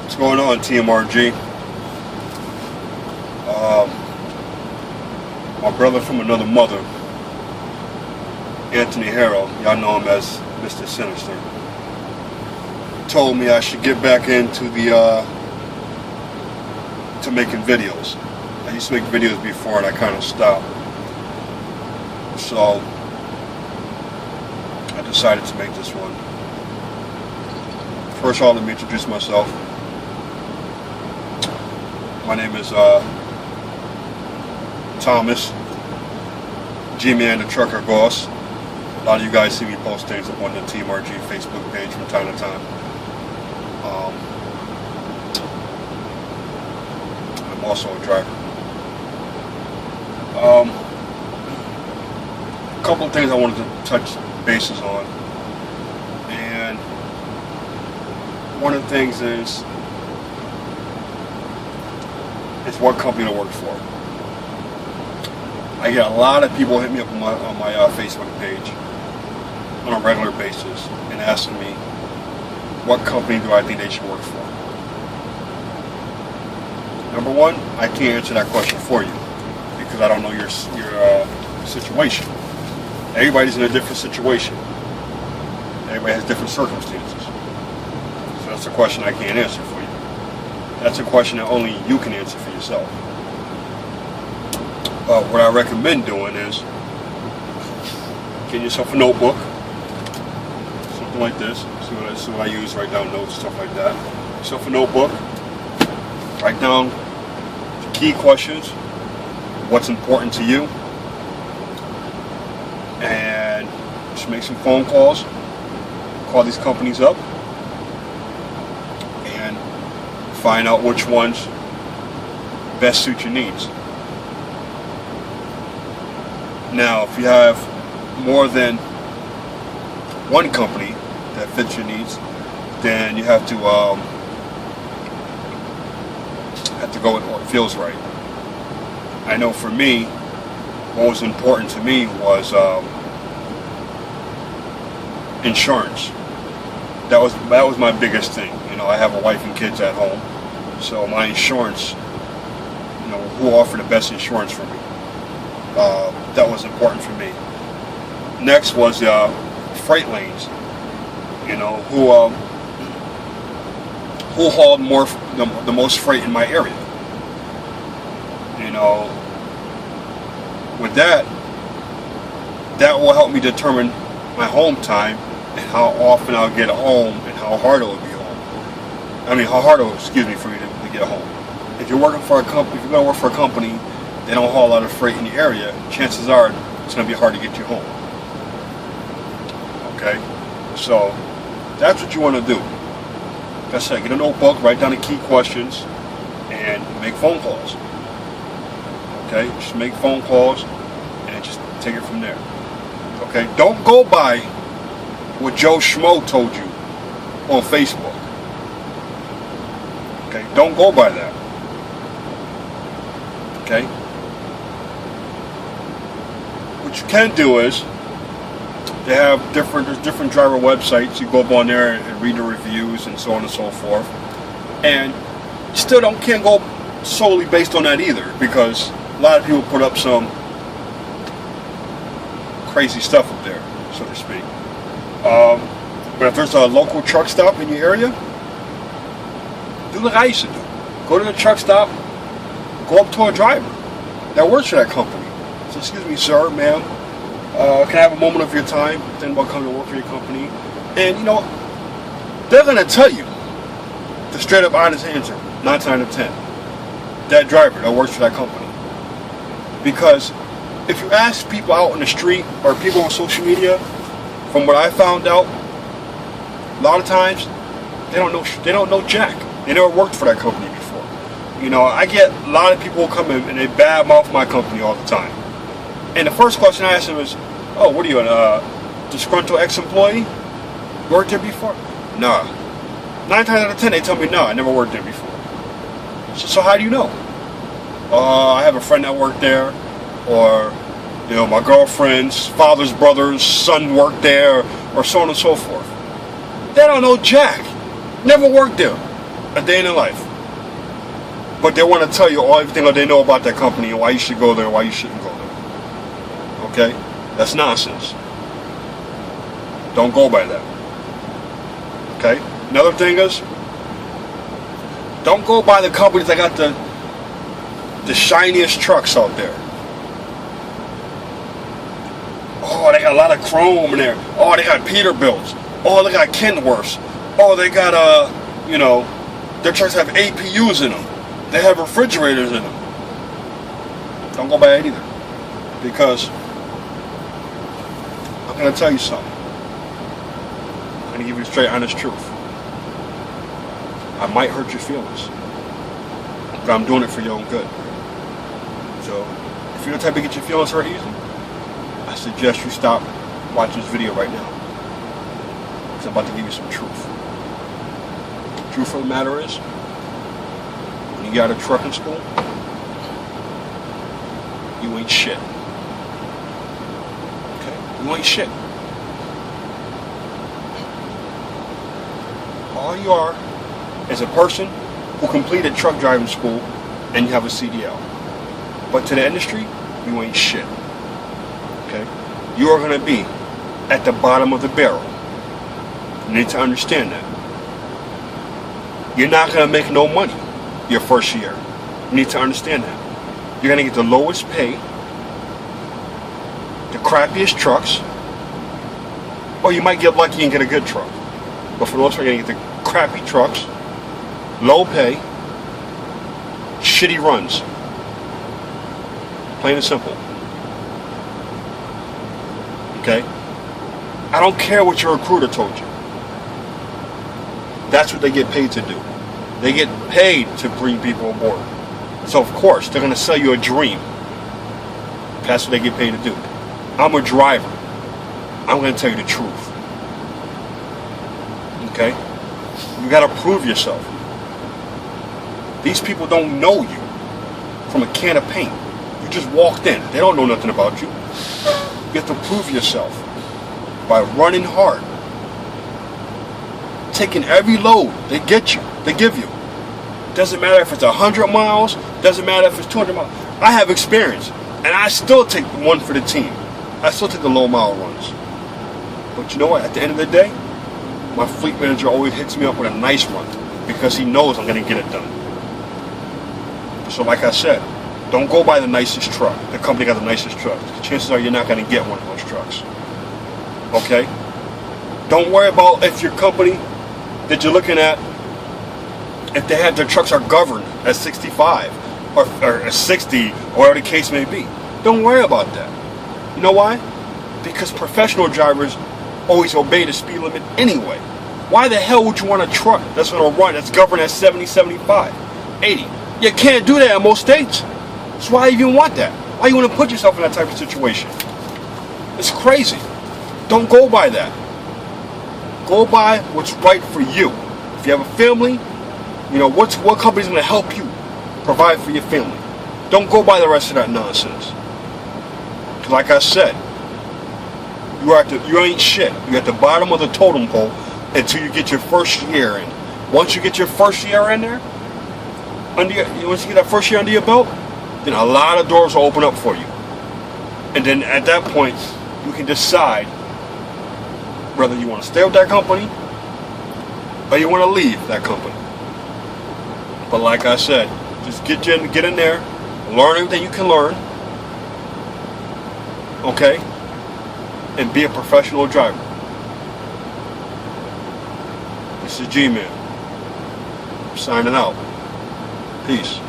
What's going on, TMRG? My brother from another mother, Anthony Harrell, y'all know him as Mr. Sinister, told me I should get back into to making videos. I used to make videos before and I kind of stopped. So I decided to make this one. First of all, let me introduce myself. My name is Thomas, G-Man the Trucker Boss. A lot of you guys see me post things up on the TMRG Facebook page from time to time. I'm also a driver. A couple of things I wanted to touch bases on. And one of the things is what company to work for. I get a lot of people hit me up on my Facebook page on a regular basis and asking me what company do I think they should work for. Number one, I can't answer that question for you because I don't know your situation. Everybody's in a different situation. Everybody has different circumstances. So that's a question I can't answer for you. That's a question that only you can answer for yourself. What I recommend doing is getting yourself a notebook, something like this. See what I use, write down notes, stuff like that. Get yourself a notebook, write down the key questions, what's important to you, and just make some phone calls, call these companies up, and find out which ones best suit your needs. Now, if you have more than one company that fits your needs, then you have to go with what feels right. I know for me, what was important to me was insurance. That was my biggest thing. You know, I have a wife and kids at home, so my insurance, you know, who offered the best insurance for me. That was important for me. Next was freight lanes. You know, who hauled the most freight in my area. You know, with that will help me determine my home time and how often I'll get home and how hard it will be home. I mean, how hard it will, for me to get home. If you're working for a company, if you're going to work for a company, they don't haul a lot of freight in the area, chances are it's going to be hard to get you home. Okay? So, that's what you want to do. Like I said, get a notebook, write down the key questions, and make phone calls. Okay? Just make phone calls, and just take it from there. Okay? Don't go by what Joe Schmo told you on Facebook. Okay? Don't go by that. Okay? What you can do is they have there's different driver websites. You go up on there and read the reviews and so on and so forth. And you still can't go solely based on that either, because a lot of people put up some crazy stuff up there, so to speak. But if there's a local truck stop in your area, do like I used to do. Go to the truck stop, go up to a driver that works for that company. So, excuse me, sir, ma'am, can I have a moment of your time? Then about coming to work for your company. And, you know, they're going to tell you the straight up honest answer, 9 times out of 10. That driver that works for that company. Because if you ask people out on the street or people on social media, from what I found out, a lot of times they don't know jack. They never worked for that company before. You know, I get a lot of people who come in and they badmouth my company all the time. And the first question I ask them is, "Oh, what are you, a disgruntled ex-employee? Worked there before?" Nah. 9 times out of 10 they tell me, "No, I never worked there before." So how do you know? I have a friend that worked there, or, you know, my girlfriend's father's brother's son worked there, or so on and so forth. They don't know jack. Never worked there. A day in their life. But they want to tell you everything they know about that company and why you should go there and why you shouldn't go there. Okay? That's nonsense. Don't go by that. Okay? Another thing is, don't go by the companies that got the shiniest trucks out there. Oh, they got a lot of chrome in there. Oh, they got Peterbilts. Oh, they got Kenworths. Oh, they got their trucks have APUs in them. They have refrigerators in them. Don't go by it either. Because I'm going to tell you something. I'm going to give you the straight, honest truth. I might hurt your feelings. But I'm doing it for your own good. So, if you're the type to get your feelings hurt easy, I suggest you stop watching this video right now. Because I'm about to give you some truth. The truth of the matter is, when you get out of trucking school, you ain't shit. Okay? You ain't shit. All you are is a person who completed truck driving school and you have a CDL. But to the industry, you ain't shit. Okay? You are going to be at the bottom of the barrel. You need to understand that. You're not going to make no money your first year. You need to understand that. You're going to get the lowest pay, the crappiest trucks, or you might get lucky and get a good truck. But for the most part, you're going to get the crappy trucks, low pay, shitty runs. Plain and simple. Okay? I don't care what your recruiter told you. That's what they get paid to do. They get paid to bring people aboard. So of course, they're going to sell you a dream. That's what they get paid to do. I'm a driver. I'm going to tell you the truth. Okay? You got to prove yourself. These people don't know you from a can of paint. You just walked in. They don't know nothing about you. You have to prove yourself by running hard. Taking every load they get you, they give you. Doesn't matter if it's 100 miles, doesn't matter if it's 200 miles. I have experience, and I still take one for the team. I still take the low mile runs. But you know what? At the end of the day, my fleet manager always hits me up with a nice run because he knows I'm going to get it done. So like I said, don't go by the nicest truck. The company got the nicest truck. Chances are you're not going to get one of those trucks. Okay? Don't worry about if your company that you're looking at, if they have their trucks are governed at 65 or 60, or whatever the case may be. Don't worry about that. You know why? Because professional drivers always obey the speed limit anyway. Why the hell would you want a truck that's going to run, that's governed at 70, 75, 80? You can't do that in most states. So why even want that? Why you want to put yourself in that type of situation? It's crazy. Don't go by that. Go by what's right for you. If you have a family, you know what company's going to help you provide for your family. Don't go by the rest of that nonsense. Because like I said, you ain't shit. You're at the bottom of the totem pole until you get your first year in. Once you get your first year in there, once you get that first year under your belt, then a lot of doors will open up for you. And then at that point, you can decide whether you want to stay with that company or you want to leave that company. But like I said, just get in there, learn everything you can learn, okay, and be a professional driver. This is G-Man, signing out. Peace.